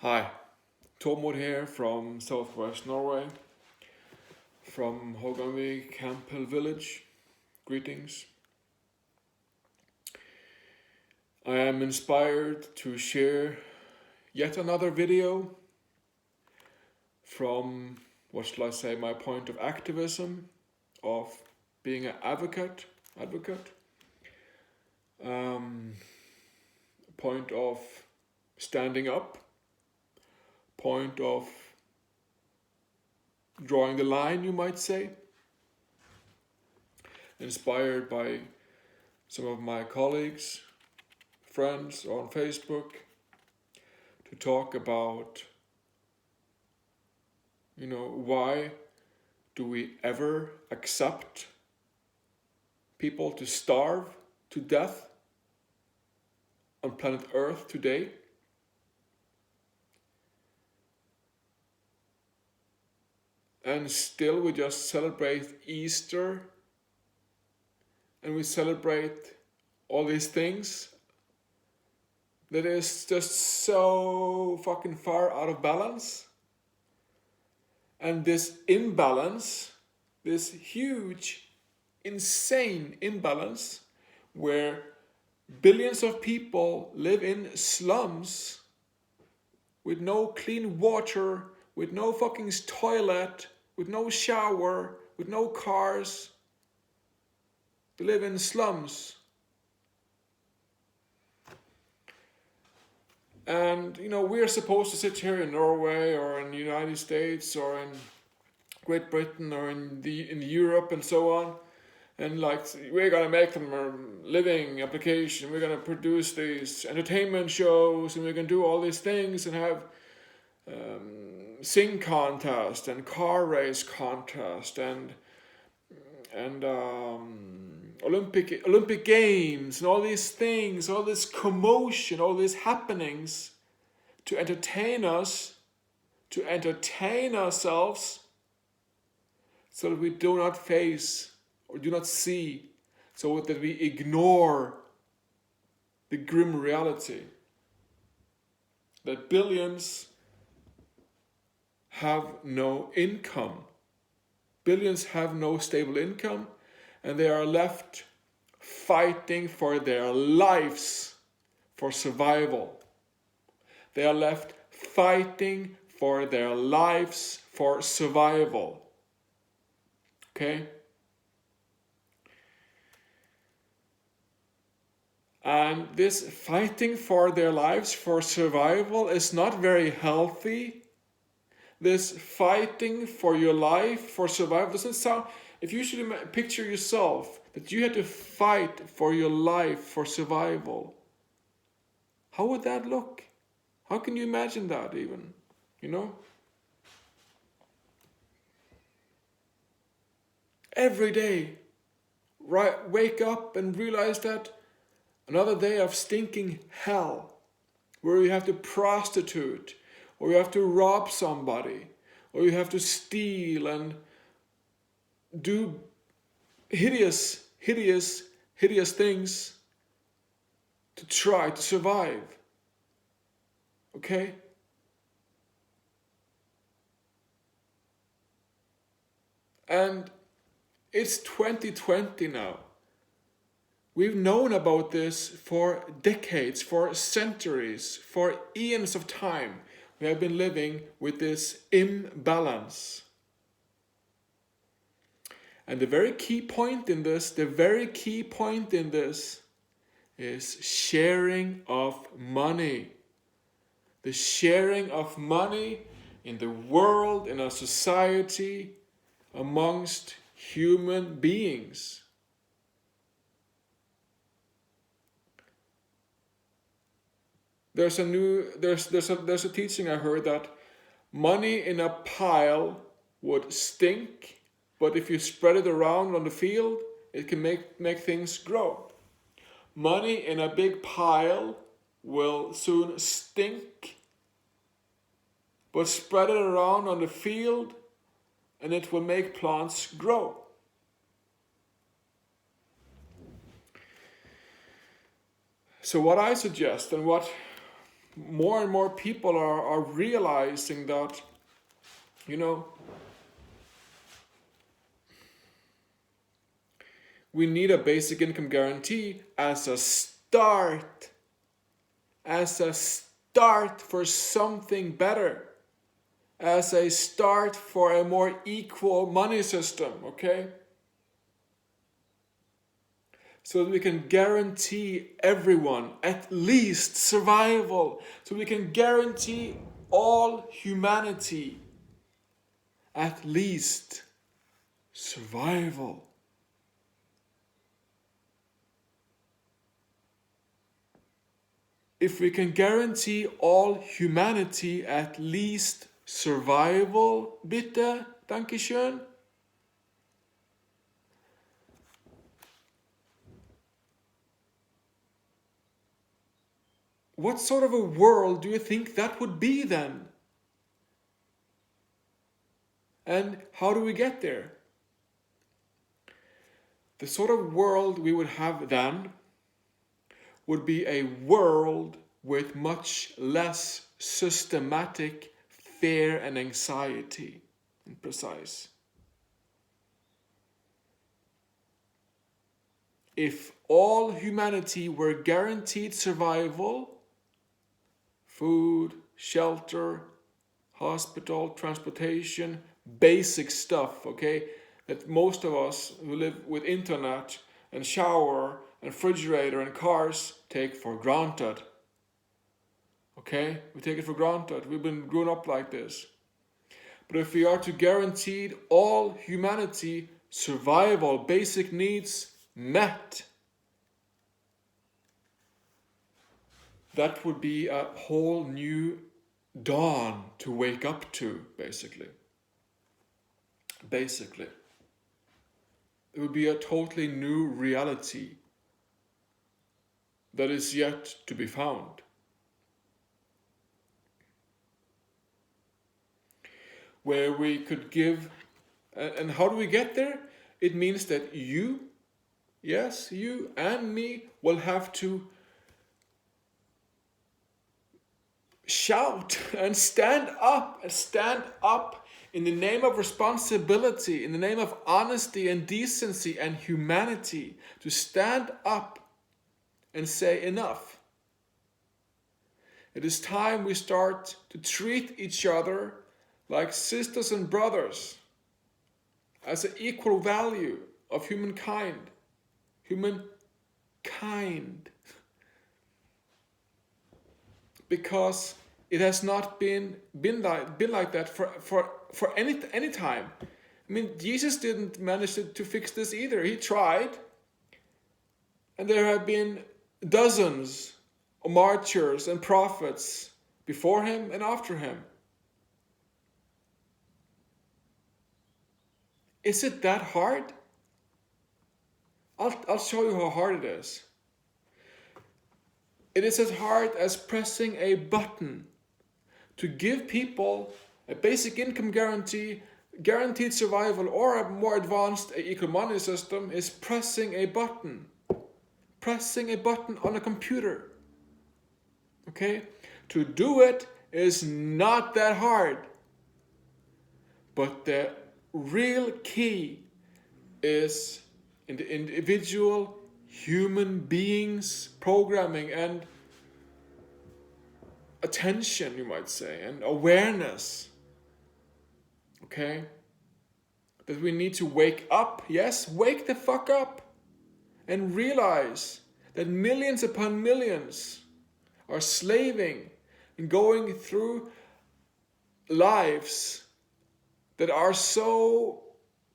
Hi, Tormod here from southwest Norway, from Håganvik Camphill village. Greetings. I am inspired to share yet another video from, what shall I say, my point of activism, of being an advocate, point of standing up, point of drawing the line, you might say, inspired by some of my colleagues, friends on Facebook, to talk about, why do we ever accept people to starve to death on planet Earth today? And still we just celebrate Easter and we celebrate all these things that is just so fucking far out of balance. And this imbalance, this huge, insane imbalance, where billions of people live in slums with no clean water, with no fucking toilet, with no shower, with no cars. They live in slums. And, we're supposed to sit here in Norway or in the United States or in Great Britain or in Europe and so on. And we're gonna make them a living application. We're gonna produce these entertainment shows and we're gonna do all these things and have sing contest and car race contest and Olympic Games and all these things, all this commotion, all these happenings to entertain us, to entertain ourselves, so that we do not face or do not see, so that we ignore the grim reality that billions have no income. Billions have no stable income, and they are left fighting for their lives, for survival. They are left fighting for their lives, for survival. Okay? And this fighting for their lives, for survival, is not very healthy. This fighting for your life, for survival, doesn't sound... If you should picture yourself that you had to fight for your life, for survival, how would that look? How can you imagine that even? Every day, wake up and realize that another day of stinking hell, where you have to prostitute, or you have to rob somebody, or you have to steal and do hideous things to try to survive. Okay? And it's 2020 now. We've known about this for decades, for centuries, for eons of time. We have been living with this imbalance. And the very key point in this is sharing of money. The sharing of money in the world, in our society, amongst human beings. There's a teaching I heard that money in a pile would stink, but if you spread it around on the field, it can make things grow. Money in a big pile will soon stink, but spread it around on the field and it will make plants grow. So what I suggest and what more and more people are realizing that, we need a basic income guarantee as a start, for something better, as a start for a more equal money system, okay? So that we can guarantee everyone at least survival, so we can guarantee all humanity at least survival. If we can guarantee all humanity at least survival, bitte, dankeschön. What sort of a world do you think that would be then? And how do we get there? The sort of world we would have then would be a world with much less systematic fear and anxiety, and precise. If all humanity were guaranteed survival, food, shelter, hospital, transportation, basic stuff, okay, that most of us who live with internet and shower and refrigerator and cars take for granted. Okay, we take it for granted. We've been grown up like this. But if we are to guarantee all humanity survival, basic needs met, that would be a whole new dawn to wake up to, basically. It would be a totally new reality that is yet to be found. Where we could give, and how do we get there? It means that you and me will have to shout and stand up in the name of responsibility, in the name of honesty and decency and humanity, to stand up and say enough. It is time we start to treat each other like sisters and brothers, as an equal value of humankind. Because it has not been like that for any time. I mean, Jesus didn't manage to fix this either. He tried, and there have been dozens of martyrs and prophets before him and after him. Is it that hard? I'll show you how hard it is. It is as hard as pressing a button to give people a basic income guarantee, guaranteed survival, or a more advanced equal money system is pressing a button. Pressing a button on a computer. Okay? To do it is not that hard. But the real key is in the individual human beings' programming and attention, you might say, and awareness. Okay? That we need to wake up. Yes, wake the fuck up. And realize that millions upon millions are slaving and going through lives that are so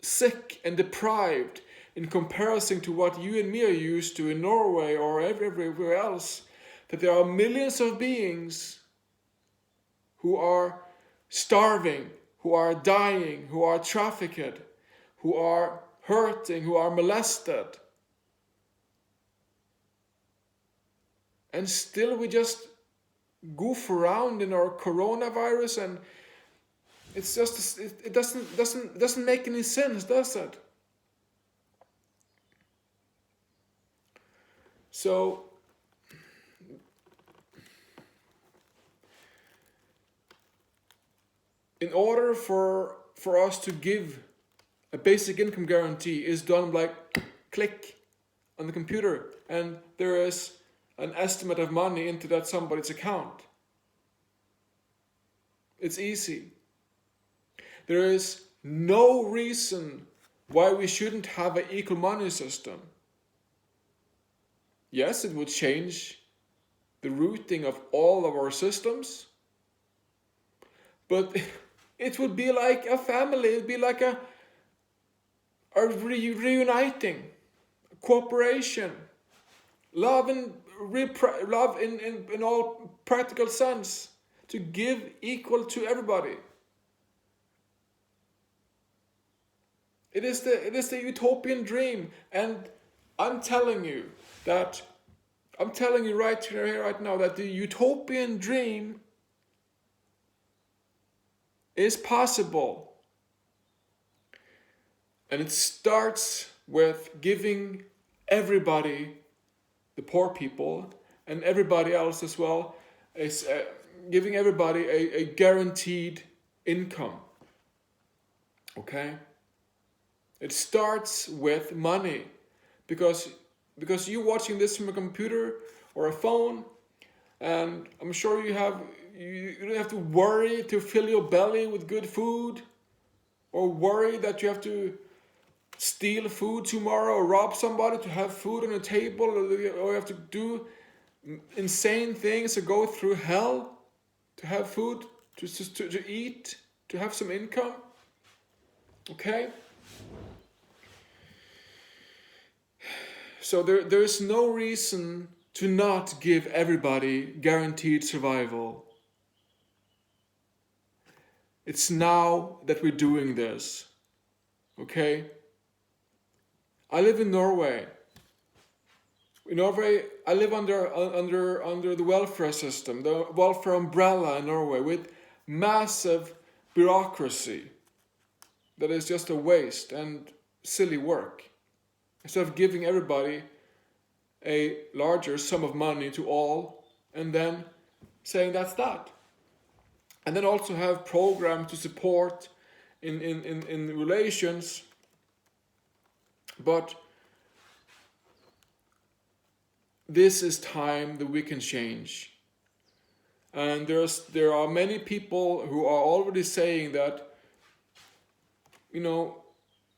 sick and deprived in comparison to what you and me are used to in Norway or everywhere else, that there are millions of beings who are starving, who are dying, who are trafficked, who are hurting, who are molested. And still we just goof around in our coronavirus, and it's just, it doesn't make any sense, does it? So in order for us to give a basic income guarantee is done like click on the computer, and there is an estimate of money into that somebody's account. It's easy. There is no reason why we shouldn't have an equal money system. Yes, it would change the routing of all of our systems, but it would be like a family. It would be like a reuniting, cooperation, love in all practical sense, to give equal to everybody. It is the utopian dream, and I'm telling you right here, right now, that the utopian dream is possible. And it starts with giving everybody, the poor people, and everybody else as well, is giving everybody a guaranteed income. Okay? It starts with money, because you're watching this from a computer or a phone, and I'm sure you don't have to worry to fill your belly with good food, or worry that you have to steal food tomorrow or rob somebody to have food on the table, or you have to do insane things or go through hell to have food to eat, to have some income. Okay? So there is no reason to not give everybody guaranteed survival. It's now that we're doing this. Okay? I live in Norway. In Norway, I live under the welfare system, the welfare umbrella in Norway, with massive bureaucracy that is just a waste and silly work. Instead of giving everybody a larger sum of money to all, and then saying that's that. And then also have programs to support in relations. But this is time that we can change. And there are many people who are already saying that,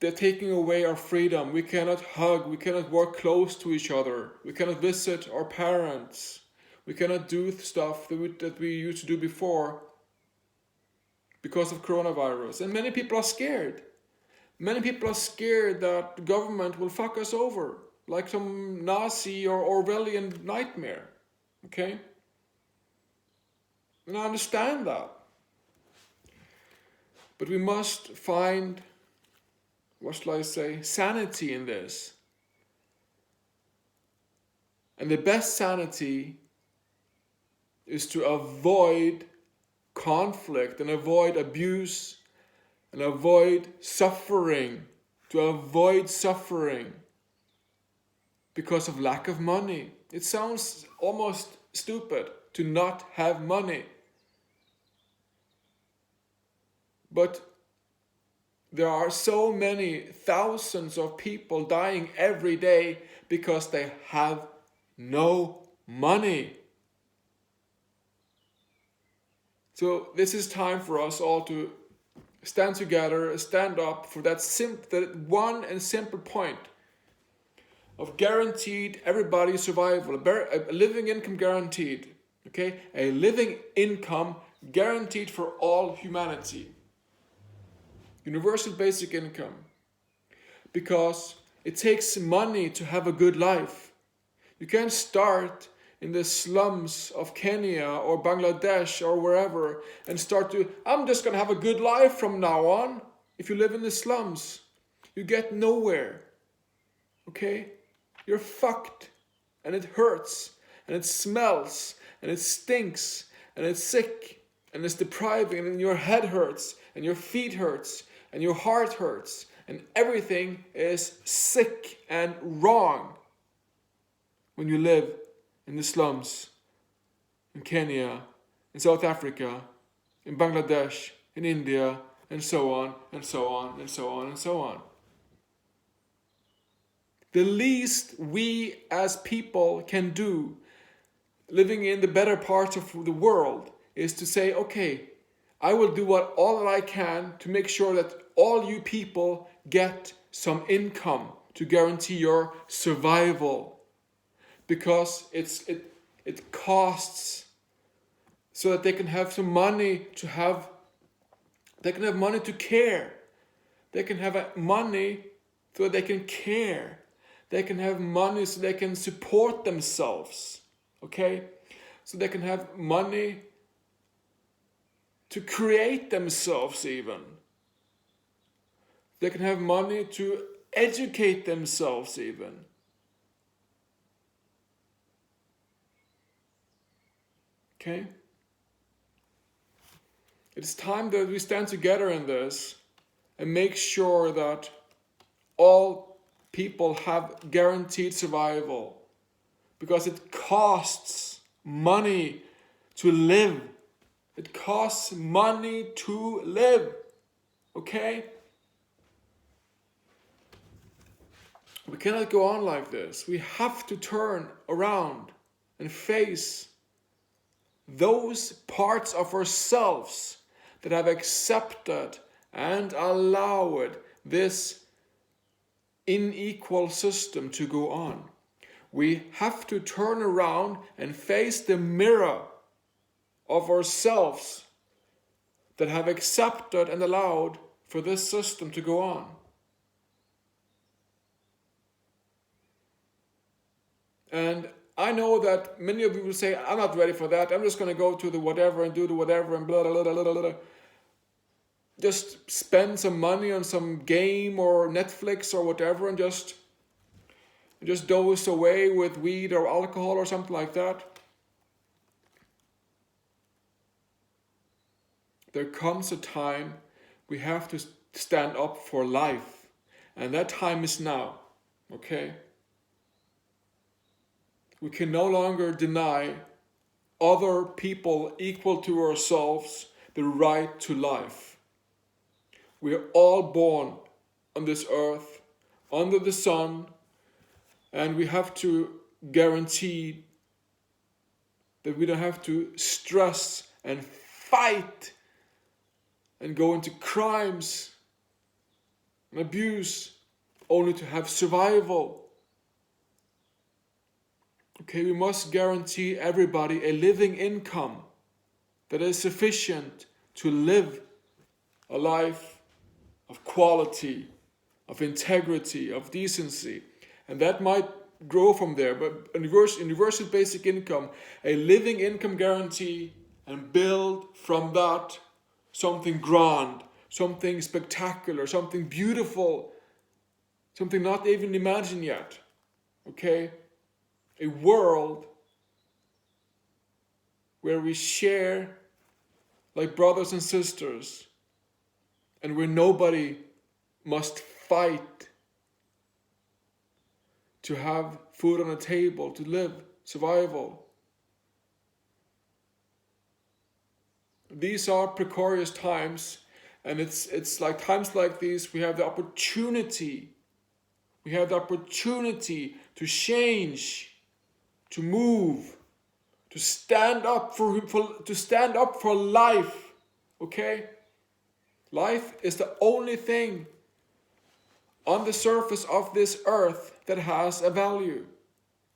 they're taking away our freedom. We cannot hug, we cannot work close to each other, we cannot visit our parents, we cannot do stuff that we used to do before because of coronavirus. And many people are scared. Many people are scared that the government will fuck us over, like some Nazi or Orwellian nightmare. Okay? And I understand that. But we must find, what shall I say, sanity in this. And the best sanity is to avoid conflict and avoid abuse and avoid suffering, to avoid suffering because of lack of money. It sounds almost stupid to not have money. But there are so many thousands of people dying every day because they have no money. So this is time for us all to stand together, stand up for that one and simple point of guaranteed everybody survival, a living income guaranteed, okay? A living income guaranteed for all humanity. Universal basic income. Because it takes money to have a good life. You can't start in the slums of Kenya or Bangladesh or wherever and start I'm just going to have a good life from now on. If you live in the slums, you get nowhere. Okay? You're fucked. And it hurts. And it smells. And it stinks. And it's sick. And it's depriving. And your head hurts. And your feet hurts. And your heart hurts. And everything is sick and wrong when you live in the slums, in Kenya, in South Africa, in Bangladesh, in India, and so on, and so on, and so on, and so on. The least we as people can do, living in the better parts of the world, is to say, okay, I will do all that I can to make sure that all you people get some income to guarantee your survival. Because it costs, so that they can have some money they can have money to care. They can have money so that they can care. They can have money so they can support themselves. Okay? So they can have money to create themselves even. They can have money to educate themselves even. Okay? It's time that we stand together in this and make sure that all people have guaranteed survival. Because it costs money to live. It costs money to live. Okay? We cannot go on like this. We have to turn around and face those parts of ourselves that have accepted and allowed this unequal system to go on. We have to turn around and face the mirror of ourselves that have accepted and allowed for this system to go on. And I know that many of you will say, I'm not ready for that. I'm just going to go to the whatever and do the whatever and blah, blah, blah, blah, blah, blah. Just spend some money on some game or Netflix or whatever and just doze away with weed or alcohol or something like that. There comes a time we have to stand up for life. And that time is now. Okay? We can no longer deny other people equal to ourselves the right to life. We are all born on this earth, under the sun, and we have to guarantee that we don't have to stress and fight and go into crimes and abuse only to have survival. Okay, we must guarantee everybody a living income that is sufficient to live a life of quality, of integrity, of decency. And that might grow from there, but universal basic income, a living income guarantee, and build from that something grand, something spectacular, something beautiful, something not even imagined yet. Okay? A world where we share like brothers and sisters, and where nobody must fight to have food on the table, to live, survival. These are precarious times, and it's like times like these we have the opportunity. We have the opportunity to change, to move, to stand up for life. Okay? Life is the only thing on the surface of this earth that has a value.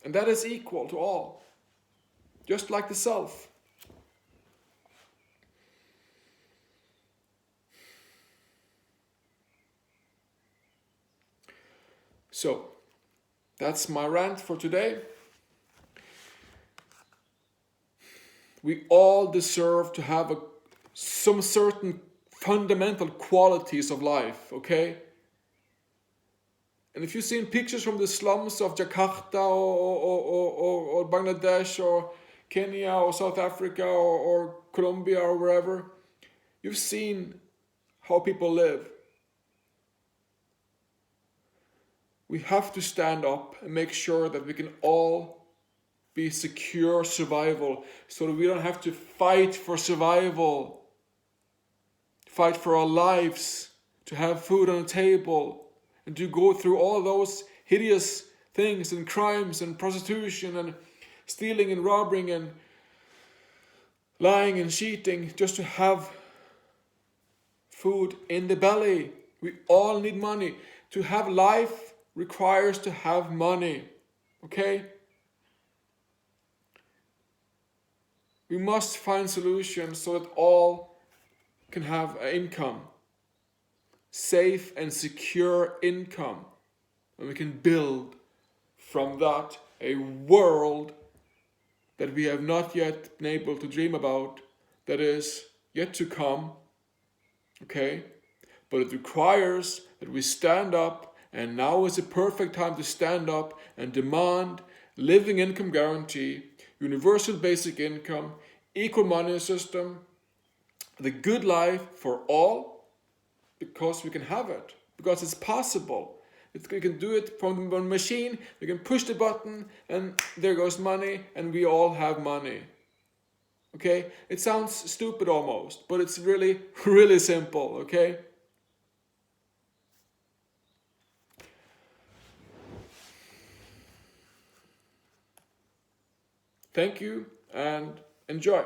And that is equal to all. Just like the self. So, that's my rant for today. We all deserve to have some certain fundamental qualities of life, okay? And if you've seen pictures from the slums of Jakarta or Bangladesh or Kenya or South Africa or Colombia or wherever, you've seen how people live. We have to stand up and make sure that we can all be secure survival, so that we don't have to fight for survival fight for our lives, to have food on the table, and to go through all those hideous things and crimes and prostitution and stealing and robbing and lying and cheating just to have food in the belly. We all need money. To have life requires to have money. Okay? We must find solutions so that all can have an income. Safe and secure income. And we can build from that a world that we have not yet been able to dream about, that is yet to come. Okay? But it requires that we stand up, and now is the perfect time to stand up and demand living income guarantee, universal basic income, equal money system, the good life for all, because we can have it, because it's possible. We can do it from one machine, we can push the button, and there goes money, and we all have money. Okay? It sounds stupid almost, but it's really, really simple, okay? Thank you, and enjoy.